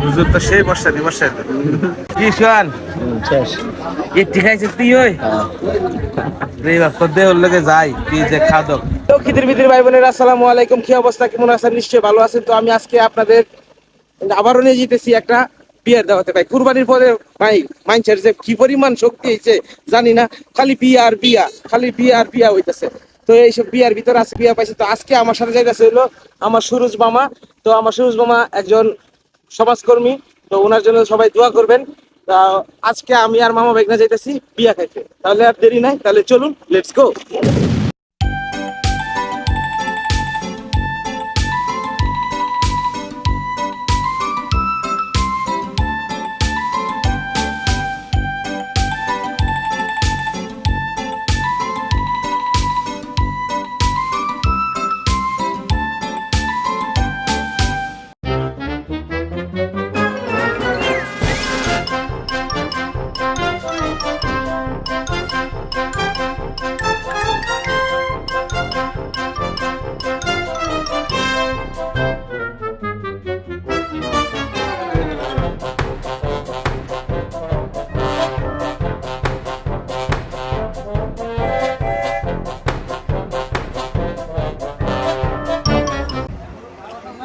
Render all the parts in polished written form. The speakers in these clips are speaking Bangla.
হুজুর তো সেই বর্ষা দি বর্ষা কি শোন শেষ। এটি খাইছে তুই ওই রে বাপ তো দেওর লগে যাই তুই যে খাদক তো খিদির বিদির ভাই বোনেরা আসসালামু আলাইকুম। কি অবস্থা, কেমন আছেন? নিশ্চয়ই ভালো আছেন। তো আমি আজকে আপনাদের আবারও নিয়ে যেতেছি একটা বিয়ার দাওয়াতে ভাই। কুরবানির পরে ভাই মাইনছের যে কি পরিমাণ শক্তি হয়েছে জানি না, খালি বিয়া আর বিয়া, খালি বিয়া আর বিয়া হইতেছে। তো এইসব বিয়ার ভিতরে আছে বিয়া পাইছে। তো আজকে আমার সাথে যাইতেছে হলো আমার সুরজ মামা। তো আমার সুরজ মামা একজন সমাজকর্মী, তো ওনার জন্য সবাই দোয়া করবেন। তা আজকে আমি আর মামা বেগনা যাইতেছি বিয়া খাইতে। তাহলে আর দেরি নাই, তাহলে চলুন, লেটস গো।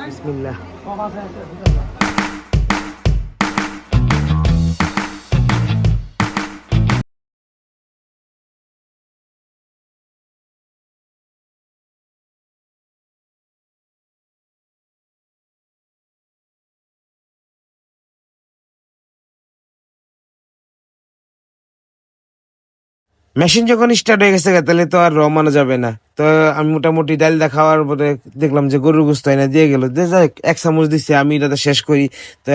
বিসমিল্লাহ। মেশিন যখন স্টার্ট হয়ে গেছে তাহলে তো আর রমানো যাবে না। তো আমি মোটামুটি ডাল খাওয়ার পরে দেখলাম যে গরুর গোস্ত এনে দিয়ে গেল, যাক এক চামচ দিচ্ছে, আমি এটা শেষ করি। তো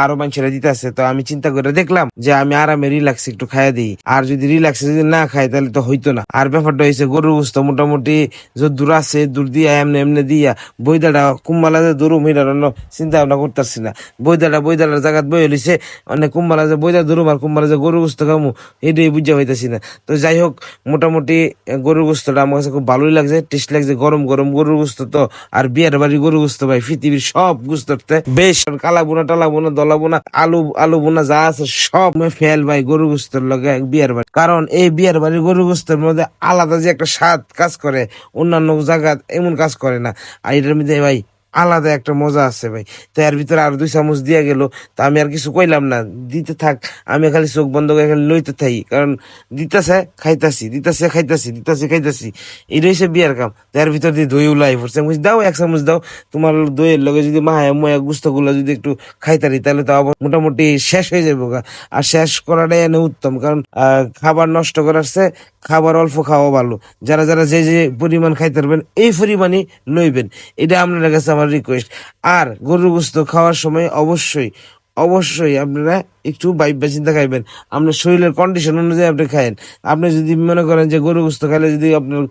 আরো মানুষেরা দিতে আছে। তো আমি চিন্তা করে দেখলাম যে আমি আরামে রিল্যাক্স একটু খাইয়া দিই, আর যদি রিল্যাক্সে যদি না খাই তাহলে তো হইতো না। আর ব্যাপারটা হয়েছে গরুর গোস্ত মোটামুটি যে দূর আছে দূর দিয়া এমনি এমনি দিয়া বইদাটা কুম্বালা যে দূরম হইটার অন্য চিন্তা ভাবনা করতেছি না। বইদাটার জায়গাত বই হইছে অনেক কুম্বালা যে বইদা দূরম আর কুম্বালা যে গরুর গোস্ত খামু এটাই বুঝা হইতেছি না। তো যাই হোক, মোটামুটি গরুর গোস্তটা আমার কাছে খুব ভালোই লাগছে, টেস্ট লাগছে। গরম গরম গরুর গোস্ত তো, আর বিয়ের বাড়ি গরুর গোস্ত ভাই পৃথিবীর সব গোস্ততে বেশ। কালা বোনা টালা বোনা দলা বোনা আলু আলু বোনা যা আছে সব ফেল ভাই গরুর গোস্তর লগে বিয়ের বাড়ি। কারণ এই বিয়ের বাড়ি গরুর গোস্তের মধ্যে আলাদা যে একটা স্বাদ কাজ করে, অন্যান্য জায়গা এমন কাজ করে না। আর এটার মধ্যে ভাই আলাদা একটা মজা আছে ভাই। তো এর ভিতরে আর 2 চামচ দিয়ে গেল, তা আমি আর কিছু কইলাম না, দিতে থাক। আমি খালি চোখ বন্ধ করে খালি লইতে থাকি, কারণ দিতেছে খাইতাছি, দিতেছে খাইতাছি, দিতেছি খাইতাছি, এটা হচ্ছে বিয়ার কাম। এর ভিতর দিয়ে দই উলাই পড়ছে, দাও 1 চামচ দাও। তোমার দইয়ের লগে যদি মায়া ময়া গুস্ত গুলা যদি একটু খাইতারি তাহলে তো আবার মোটামুটি শেষ হয়ে যাবো গা। আর শেষ করাটাই এনে উত্তম, কারণ খাবার নষ্ট করার চেয়ে খাবার অল্প খাওয়া ভালো। যারা যারা যে যে পরিমাণ খাইতে পারবেন এই পরিমাণই লইবেন, এটা আপনার কাছে আমার রিকোয়েস্ট। আর গরুর গোস্ত খাওয়ার সময় অবশ্যই অবশ্যই আপনারা একটু ভাইবা চিন্তা খাইবেন, আপনার শরীরের কন্ডিশন অনুযায়ী আপনি খায়েন। আপনি যদি মনে করেন যে গরু গোস্ত খাইলে যদি আপনার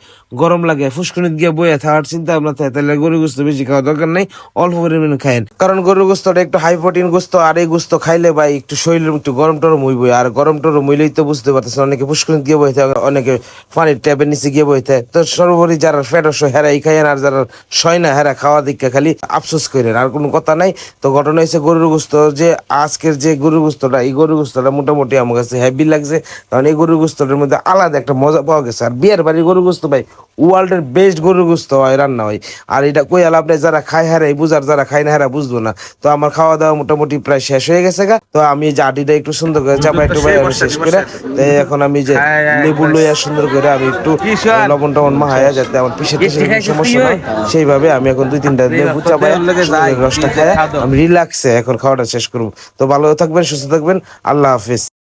গরম লাগে, ফুসকুনিত গিয়ে বইয়া থাকার চিন্তা ভাবনা থাকে, তাহলে গরু গোস্ত বেশি খাওয়া দরকার নেই, অল্প পরিমাণে খায়েন। কারণ গরু গোস্তটা একটু হাই প্রোটিন গোস্ত, আর এই গোস্ত খাইলে ভাই একটু শরীরের একটু গরম টরম হইব। আর গরম টরম হইলেই তো বুঝতে পারতেছেন, অনেকে ফুসকুনিত গিয়ে বই থাকে, অনেকে পানির ট্যাপের নিচে গিয়ে বই থাকে। তো সর্বোপরি যারা ফেটস হেরা এই খাইয়েন, আর যারা সয় না হেরা খাওয়া দিকে খালি আফসোস করেন, আর কোনো কথা নাই। তো ঘটনা হয়েছে গরুর গোস্ত যে আজকের যে গরুর গোস্তটা, এই গরুর গোস্তটা মোটামুটি আমার কাছে হেভি লাগছে, কারণ এই গরুর গোস্তটার মধ্যে আলাদা একটা মজা পাওয়া গেছে। আর বিয়ের বাড়ির গরুর গোস্ত ভাই ওয়ার্ল্ডের বেস্ট গরুর গোস্ত হয়, রান্না হয়। আর এটা কই আলা আপনি যারা খায় হারাই বুঝার, যারা খায় না হারা বুঝবো না। তো আমার খাওয়া দাওয়া মোটামুটি প্রায় শেষ হয়ে গেছে গা। তো আমি যে আটিটা একটু সুন্দর করে চাপা একটু শেষ করে, তো এখন আমি যে লেবু লইয়া সুন্দর করে আমি একটু লবণ টবণ মাহায়া, যাতে আমার পিছের সমস্যা হয় সেইভাবে আমি এখন 2-3টা লেবু চাপায় রসটা খায় আমি রিল্যাক্সে এখন খাওয়াটা শেষ করবো। তো ভালো থাকবেন, সুস্থ থাকবেন, আল্লাহ হাফিজ।